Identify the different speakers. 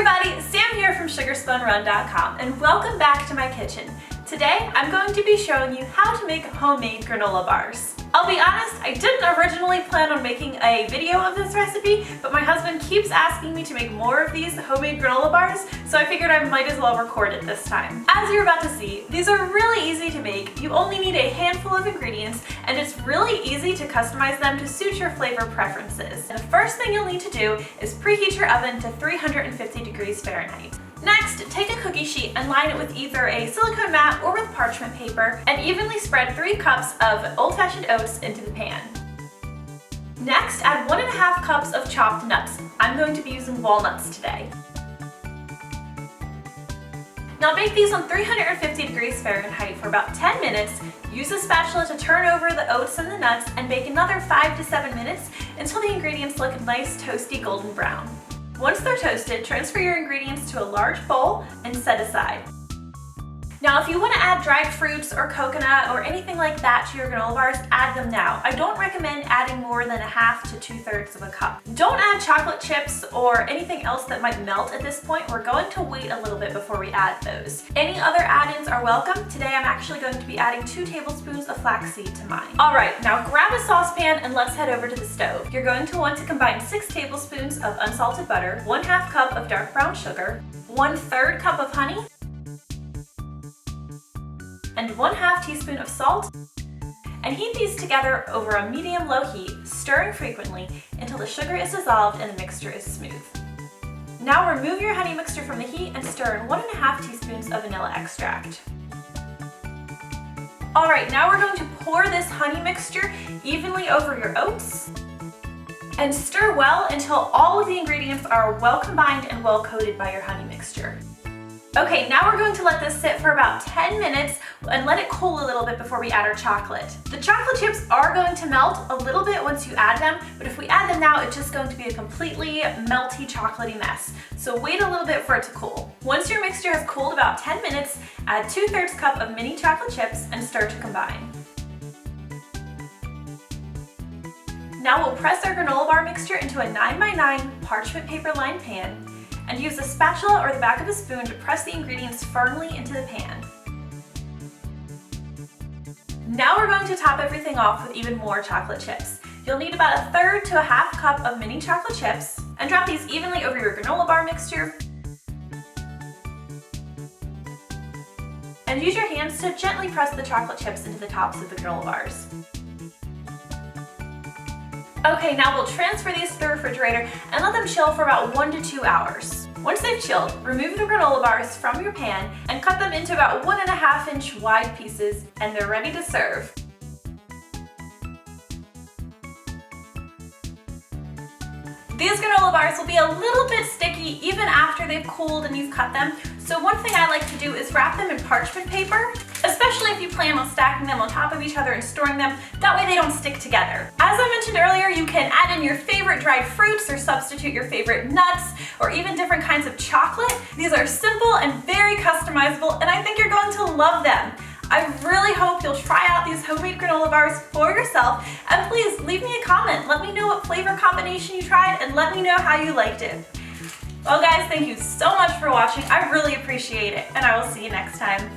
Speaker 1: everybody, Sam here from SugarSpoonRun.com and welcome back to my kitchen. Today I'm going to be showing you how to make homemade granola bars. I'll be honest, I didn't originally plan on making a video of this recipe, but my husband keeps asking me to make more of these homemade granola bars, so I figured I might as well record it this time. As you're about to see, these are really easy to make. You only need a handful of ingredients, and it's really easy to customize them to suit your flavor preferences. The first thing you'll need to do is preheat your oven to 350 degrees Fahrenheit. Next, take a cookie sheet and line it with either a silicone mat or with parchment paper, and evenly spread 3 cups of old-fashioned oats into the pan. Next, add 1.5 cups of chopped nuts. I'm going to be using walnuts today. Now bake these on 350 degrees Fahrenheit for about 10 minutes. Use a spatula to turn over the oats and the nuts and bake another 5 to 7 minutes until the ingredients look nice, toasty, golden brown. Once they're toasted, transfer your ingredients to a large bowl and set aside. Now, if you want to add dried fruits or coconut or anything like that to your granola bars, add them now. I don't recommend adding more than 1/2 to 2/3 of a cup. Don't add chocolate chips or anything else that might melt at this point. We're going to wait a little bit before we add those. Any other add-ins are welcome. Today I'm actually going to be adding 2 tablespoons of flaxseed to mine. Alright, now grab a saucepan and let's head over to the stove. You're going to want to combine 6 tablespoons of unsalted butter, 1/2 cup of dark brown sugar, 1/3 cup of honey, and 1/2 teaspoon of salt, and heat these together over a medium-low heat, stirring frequently until the sugar is dissolved and the mixture is smooth. Now remove your honey mixture from the heat and stir in 1.5 teaspoons of vanilla extract. Alright, now we're going to pour this honey mixture evenly over your oats and stir well until all of the ingredients are well combined and well coated by your honey mixture. Okay, now we're going to let this sit for about 10 minutes and let it cool a little bit before we add our chocolate. The chocolate chips are going to melt a little bit once you add them, but if we add them now, it's just going to be a completely melty, chocolatey mess. So wait a little bit for it to cool. Once your mixture has cooled about 10 minutes, add 2/3 cup of mini chocolate chips and stir to combine. Now we'll press our granola bar mixture into a 9x9 parchment paper lined pan and use a spatula or the back of a spoon to press the ingredients firmly into the pan. Now we're going to top everything off with even more chocolate chips. You'll need about 1/3 to 1/2 cup of mini chocolate chips, and drop these evenly over your granola bar mixture. And use your hands to gently press the chocolate chips into the tops of the granola bars. Okay, now we'll transfer these to the refrigerator and let them chill for about 1 to 2 hours. Once they've chilled, remove the granola bars from your pan and cut them into about 1.5 inch wide pieces, and they're ready to serve. These granola bars will be a little bit sticky even after they've cooled and you've cut them, so one thing I like to do is wrap them in parchment paper, especially if you plan on stacking them on top of each other and storing them. That way they don't stick together. As I mentioned earlier, you can add in your favorite dried fruits or substitute your favorite nuts or even different kinds of chocolate. These are simple and very customizable, and I think you're going to love them. I really hope you'll try out these homemade granola bars for yourself, and please leave me a comment. Let me know what flavor combination you tried and let me know how you liked it. Well guys, thank you so much for watching. I really appreciate it, and I will see you next time.